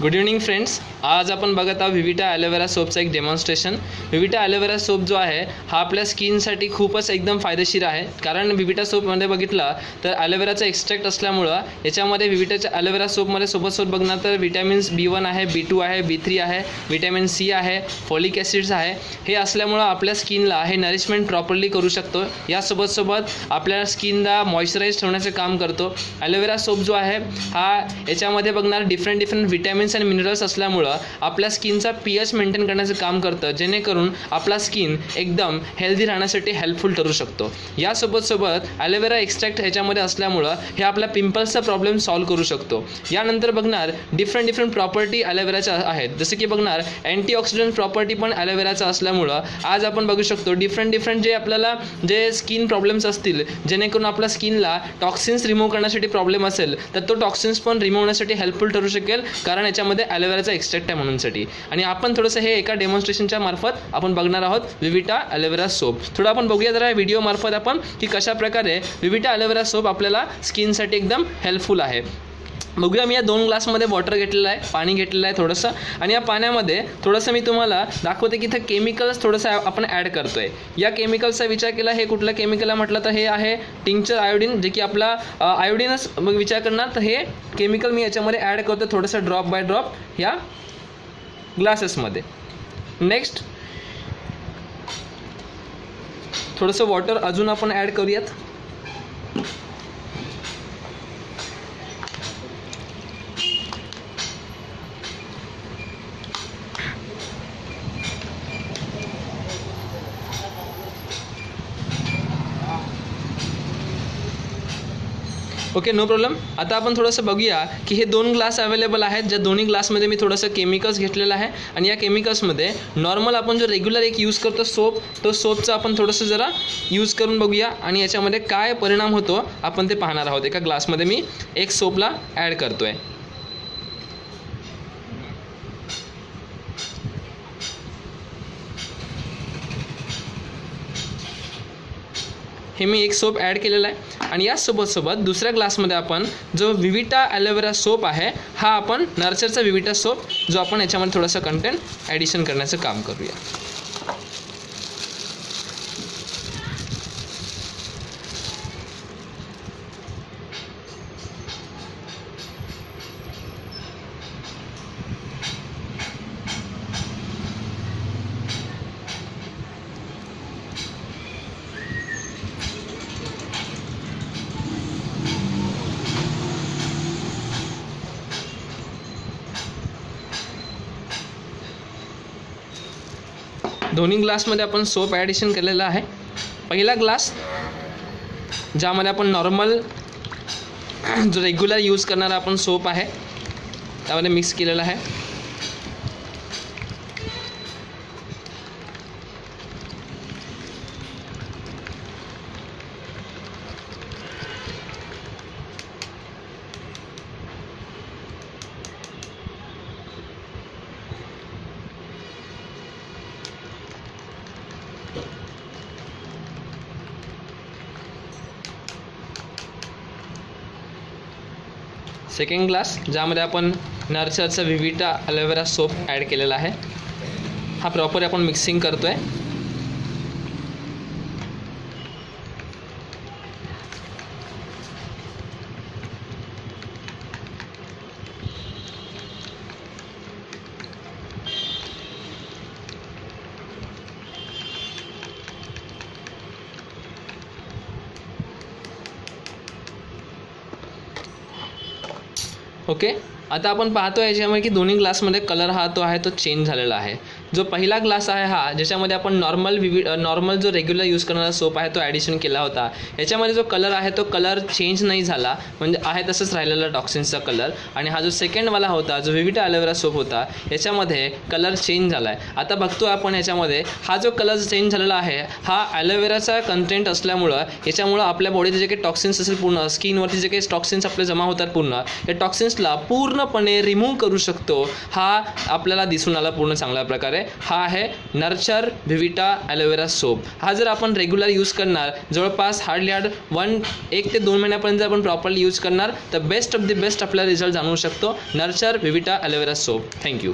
Good evening friends. आज आपण बघत आहोत विविटा ॲलोवेरा सोपचा एक डेमॉन्स्ट्रेशन. विविटा ॲलोवेरा सोप जो आहे हा आपल्या स्किनसाठी खूपच एकदम फायदेशीर आहे. कारण विविटा सोपमध्ये बघितला तर ॲलोवेराचा एक्स्ट्रॅक्ट असल्यामुळं याच्यामध्ये विविटाच्या ॲलोवेरा सोपमध्ये सोबत बघणार तर विटॅमिन्स B1 आहे, B2 आहे, B3 आहे, विटॅमिन C आहे, फॉलिक ॲसिड्स आहे. हे असल्यामुळं आपल्या स्किनला हे नरिशमेंट प्रॉपरली करू शकतो. यासोबत आपल्या स्किनला मॉइश्चराईज ठेवण्याचे काम करतो. ॲलोवेरा सोप जो आहे हा याच्यामध्ये बघणार डिफरंट विटॅमिन्स आणि मिनरल्स असल्यामुळं आपल्या स्किनचा pH मेंटेन करण्याचं काम करतं, जेणेकरून आपला स्किन एकदम हेल्दी राहण्यासाठी हेल्पफुल ठरू शकतो. यासोबत ॲलोवेरा एक्स्ट्रॅक्ट ह्याच्यामध्ये असल्यामुळं हे आपल्या पिंपल्सचा प्रॉब्लेम सॉल्व्ह करू शकतो. यानंतर बघणार डिफरंट प्रॉपर्टी ॲलोवेराच्या आहेत. जसं की बघणार अँटीऑक्सिडंट प्रॉपर्टी पण ॲलोवेराचा असल्यामुळं आज आपण बघू शकतो डिफरंट जे आपल्याला जे स्किन प्रॉब्लेम्स असतील, जेणेकरून आपल्या स्किनला टॉक्सिन्स रिमूव्ह करण्यासाठी प्रॉब्लेम असेल तर तो टॉक्सिन्स पण रिमूव्ह होण्यासाठी हेल्पफुल ठरू शकेल, कारण याच्यामध्ये ॲलोवेराचा एक्स्ट्रॅक्ट आहे म्हणूनसाठी. आणि आपण थोडंसं हे एका डेमॉन्स्ट्रेशनच्या मार्फत आपण बघणार आहोत विविटा ॲलोवेरा सोप. थोडं आपण बघूया जरा व्हिडिओ मार्फत आपण की कशा प्रकारे विविटा ॲलोवेरा सोप आपल्याला स्किनसाठी एकदम हेल्पफुल आहे. बघूया. मी या 2 ग्लासमध्ये वॉटर घेतलेलं आहे, पाणी घेतलेलं आहे थोडंसं, आणि या पाण्यामध्ये थोडंसं मी तुम्हाला दाखवते की इथं केमिकल्स थोडंसं आपण ॲड करतो आहे. या केमिकलचा विचार केला, हे कुठलं केमिकल आहे म्हटलं तर हे आहे टिंक्चर आयोडीन, जे की आपला आयोडीनच विचार करणार तर हे केमिकल मी याच्यामध्ये ॲड करतो थोडंसं ड्रॉप बाय ड्रॉप या ग्लासेसमध्ये. नेक्स्ट थोडंसं वॉटर अजून आपण ॲड करूयात. Okay, no problem. आता आपण थोडंसं बघूया की हे 2 ग्लास अवेलेबल आहेत, ज्या दोन्ही ग्लासमध्ये मी थोडंसं केमिकल्स घेतलेलं आहे. आणि या केमिकल्समध्ये नॉर्मल आपण जो रेग्युलर एक यूज करतो सोप, तो सोपचा आपण थोडंसं जरा यूज करून बघूया आणि याच्यामध्ये काय परिणाम होतो आपण ते पाहणार आहोत. एका ग्लासमध्ये मी एक सोपला ॲड करतो आहे. हे मी एक सोप ॲड केलेला आहे. आणि यासोबत दुसऱ्या ग्लासमध्ये आपण जो विविटा ॲलोवेरा सोप आहे हा आपण नर्चरचा विविटा सोप जो आपण याच्यामध्ये थोडंसं कंटेंट ॲडिशन करण्याचं काम करूया. दोन्ही ग्लासमध्ये आपण सोप ॲडिशन केलेलं आहे. पहिला ग्लास ज्यामध्ये आपण नॉर्मल जो रेग्युलर यूज करणारा आपण सोप आहे त्यामध्ये मिक्स केलेला आहे. सेकंड ग्लास ज्यामध्ये आपण नर्चरचा विविटा ॲलोवेरा सोप ॲड केलेला आहे. हा प्रॉपर आपण मिक्सिंग करतो आहे. ओके, आता आपण पाहतो याच्यामध्ये की दोन्ही ग्लासमध्ये कलर हा तो चेंज झालेला आहे. जो पहिला ग्लास आहे हा ज्याच्यामध्ये आपण नॉर्मल जो रेग्युलर यूज करणारा सोप आहे तो ॲडिशन केला होता, याच्यामध्ये जो कलर आहे तो कलर चेंज नाही झाला, म्हणजे आहे तसंच राहिलेला टॉक्सिन्सचा कलर. आणि हा जो सेकंडवाला होता जो विविटा ॲलोवेरा सोप होता याच्यामध्ये कलर चेंज झाला आहे. आता बघतो आपण याच्यामध्ये हा जो कलर चेंज झालेला आहे हा ॲलोवेराचा कंटेंट असल्यामुळं याच्यामुळं आपल्या बॉडीचे जे काही टॉक्सिन्स असेल पूर्ण स्किनवरती जे काही टॉक्सिन्स आपले जमा होतात पूर्ण या टॉक्सिन्सला पूर्णपणे रिमूव्ह करू शकतो. हा आपल्याला दिसून आला पूर्ण चांगल्या प्रकारे. आहे, हा आहे नर्चर व्हिविटा ॲलोवेरा सोप. हा जर आपण रेग्युलर यूज करणार, जवळपास हार्डली 1 ते 2 महिन्यापर्यंत आपण प्रॉपरली यूज करणार तर बेस्ट ऑफ द बेस्ट आपला रिझल्ट जाणवू शकतो. Nurture Vivita aloe vera soap. Thank you.